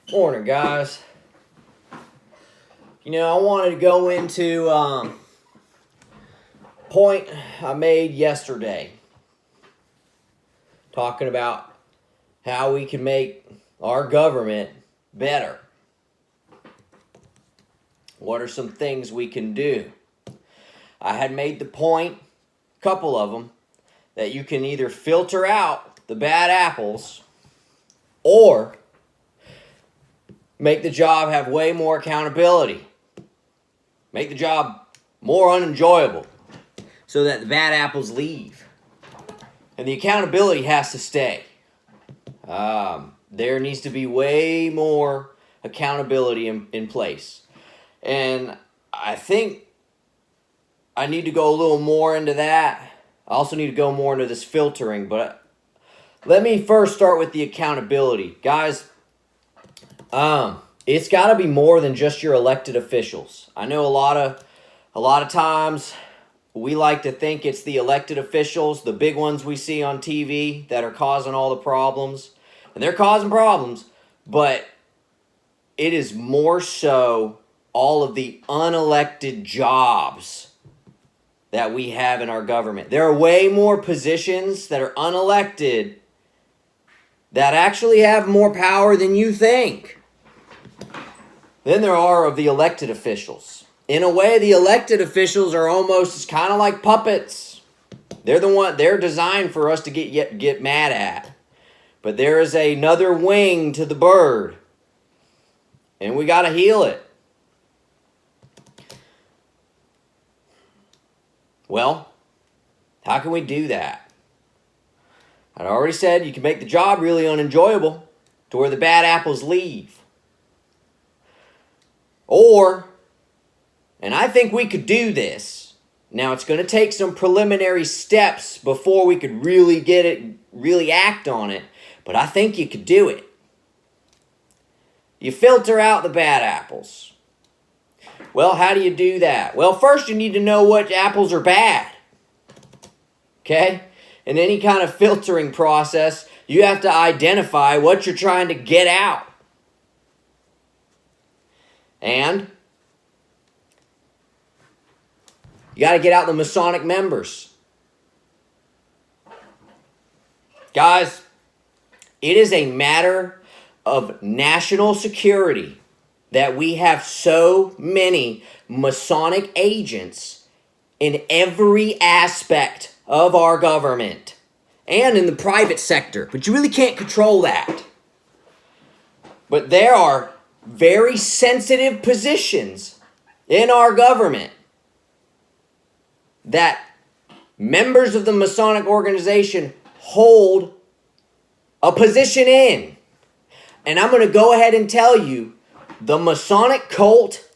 Morning, guys. I wanted to go into point I made yesterday, talking about how we can make our government better. What are some things we can do? I had made the point, a couple of them, that you can either filter out the bad apples or make the job have way more accountability. Make the job more unenjoyable so that the bad apples leave. And the accountability has to stay. There needs to be way more accountability in place. And I think I need to go a little more into that. I also need to go more into this filtering. But let me first start with the accountability. Guys, it's got to be more than just your elected officials. I know a lot of times we like to think it's the elected officials, the big ones we see on TV, that are causing all the problems. And they're causing problems, but it is more so all of the unelected jobs that we have in our government. There are way more positions that are unelected that actually have more power than you think than there are of the elected officials. In a way, the elected officials are almost kind of like puppets. They're designed for us to get mad at. But there is another wing to the bird, and we got to heal it. Well, how can we do that? I already said you can make the job really unenjoyable to where the bad apples leave. Or, and I think we could do this. Now, it's going to take some preliminary steps before we could really act on it. But I think you could do it. You filter out the bad apples. Well, how do you do that? Well, first you need to know what apples are bad. Okay? In any kind of filtering process, you have to identify what you're trying to get out. And you got to get out the Masonic members. Guys, it is a matter of national security that we have so many Masonic agents in every aspect of our government and in the private sector. But you really can't control that. But there are very sensitive positions in our government that members of the Masonic organization hold a position in. And I'm going to go ahead and tell you, the Masonic cult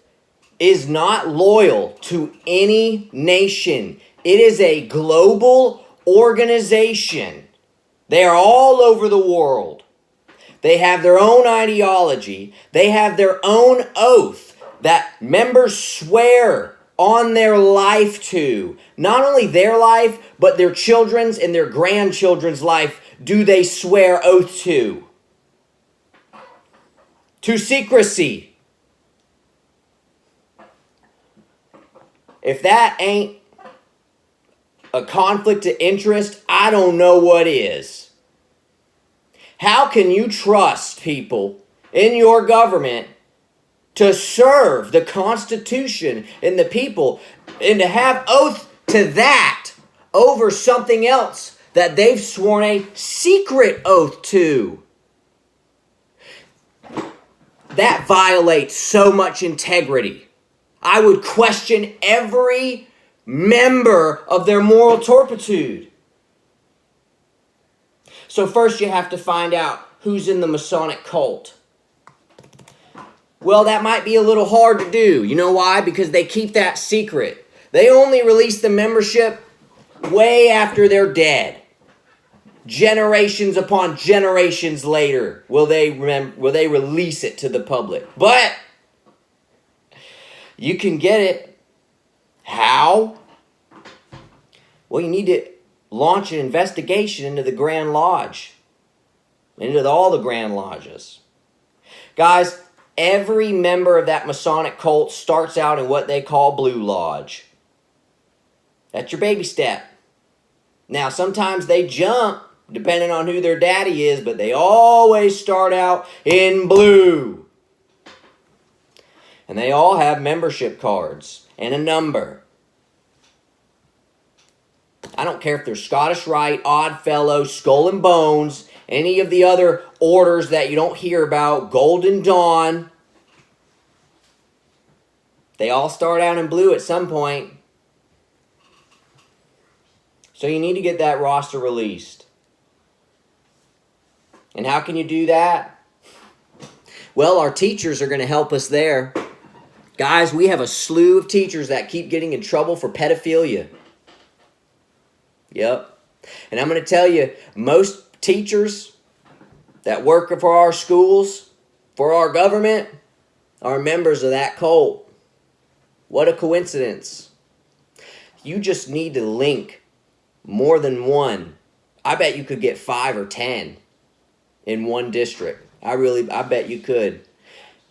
is not loyal to any nation. It is a global organization. They are all over the world. They have their own ideology. They have their own oath that members swear on their life to. Not only their life, but their children's and their grandchildren's life do they swear oath to. To secrecy. If that ain't a conflict of interest, I don't know what is. How can you trust people in your government to serve the Constitution and the people and to have oath to that over something else that they've sworn a secret oath to? That violates so much integrity. I would question every member of their moral turpitude. So first you have to find out who's in the Masonic cult. Well, that might be a little hard to do. You know why? Because they keep that secret. They only release the membership way after they're dead. Generations upon generations later will they release it to the public. But you can get it. How? Well, you need to launch an investigation into the Grand Lodge, into all the Grand Lodges. Guys, every member of that Masonic cult starts out in what they call Blue Lodge. That's your baby step. Now, sometimes they jump, depending on who their daddy is, but they always start out in blue. And they all have membership cards and a number. I don't care if they're Scottish Rite, Oddfellow, Skull and Bones, any of the other orders that you don't hear about, Golden Dawn. They all start out in blue at some point. So you need to get that roster released. And how can you do that? Well, our teachers are going to help us there. Guys, we have a slew of teachers that keep getting in trouble for pedophilia. Yep. And I'm going to tell you, most teachers that work for our schools, for our government, are members of that cult. What a coincidence. You just need to link more than one. I bet you could get 5 or 10 in one district. I bet you could.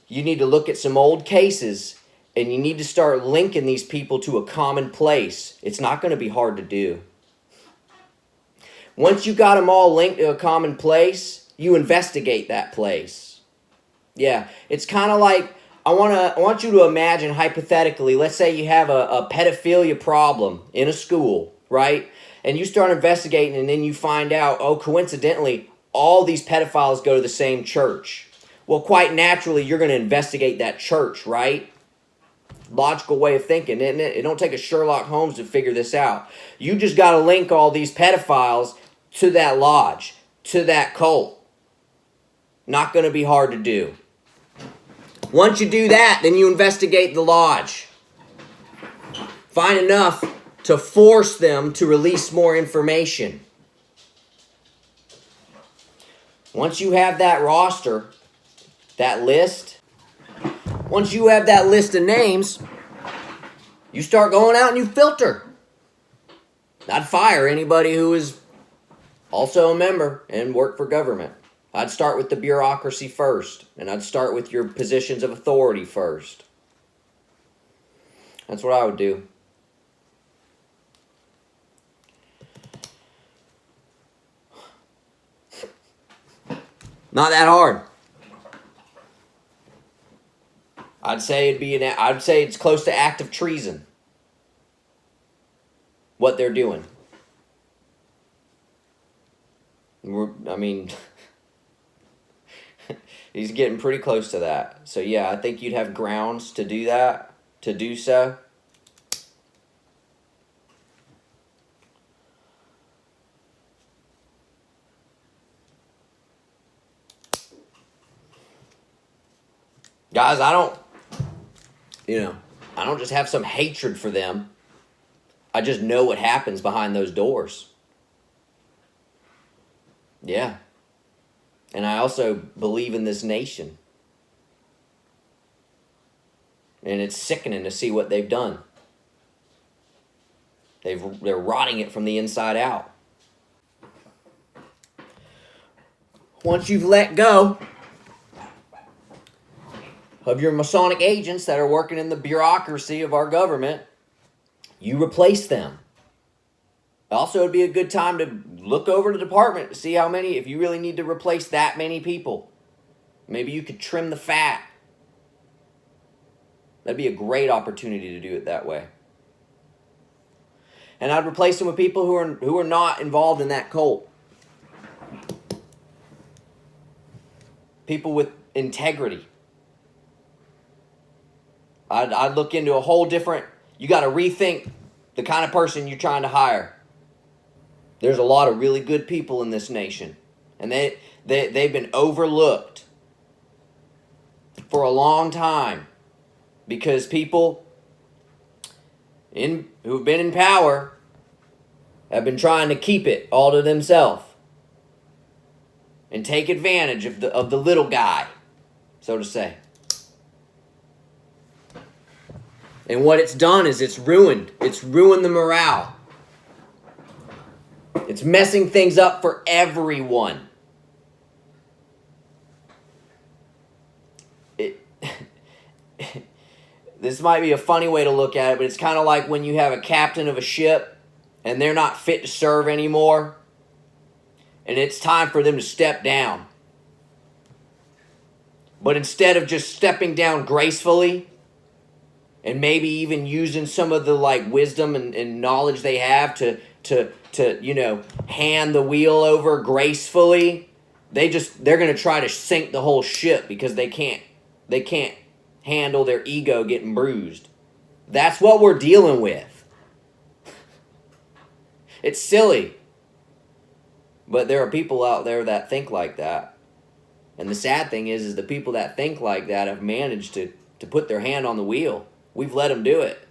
You need to look at some old cases and you need to start linking these people to a common place. It's not going to be hard to do. Once you got them all linked to a common place, you investigate that place. Yeah, it's kind of like, I want you to imagine hypothetically, let's say you have a pedophilia problem in a school, right? And you start investigating and then you find out, oh, coincidentally, all these pedophiles go to the same church. Well, quite naturally, you're going to investigate that church, right? Logical way of thinking, isn't it? It don't take a Sherlock Holmes to figure this out. You just got to link all these pedophiles to that lodge, to that cult. Not going to be hard to do. Once you do that, then you investigate the lodge. Find enough to force them to release more information. Once you have that roster, that list, once you have that list of names, you start going out and you filter. I'd fire anybody who is also a member and work for government. I'd start with the bureaucracy first, and I'd start with your positions of authority first. That's what I would do. Not that hard. I'd say it's close to active treason. What they're doing. I mean, he's getting pretty close to that. So yeah, I think you'd have grounds to do that, to do so. Guys, I don't just have some hatred for them. I just know what happens behind those doors. Yeah. And I also believe in this nation. And it's sickening to see what they've done. They're rotting it from the inside out. Once you've let go of your Masonic agents that are working in the bureaucracy of our government, you replace them. Also, it'd be a good time to look over the department to see how many, if you really need to replace that many people. Maybe you could trim the fat. That'd be a great opportunity to do it that way. And I'd replace them with people who are not involved in that cult. People with integrity. I'd look into a whole different, you got to rethink the kind of person you're trying to hire. There's a lot of really good people in this nation. And they've been overlooked for a long time. Because people who've been in power have been trying to keep it all to themselves. And take advantage of the little guy, so to say. And what it's done is it's ruined the morale. It's messing things up for everyone. it this might be a funny way to look at it, but it's kind of like when you have a captain of a ship and they're not fit to serve anymore, and it's time for them to step down. But instead of just stepping down gracefully and maybe even using some of the like wisdom and knowledge they have to hand the wheel over gracefully, they're going to try to sink the whole ship because they can't handle their ego getting bruised. That's what we're dealing with. It's silly. But there are people out there that think like that. And the sad thing is the people that think like that have managed to put their hand on the wheel. We've let them do it.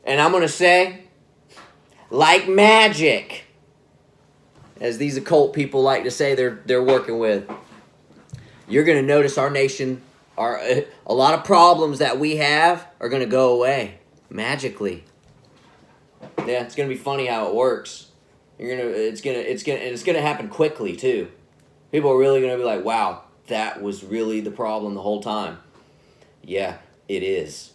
And I'm going to say, like magic, as these occult people like to say they're working with, you're going to notice our nation, a lot of problems that we have are going to go away magically. Yeah, it's going to be funny how it works. It's gonna happen quickly too. People are really going to be like, wow, that was really the problem the whole time. Yeah, it is.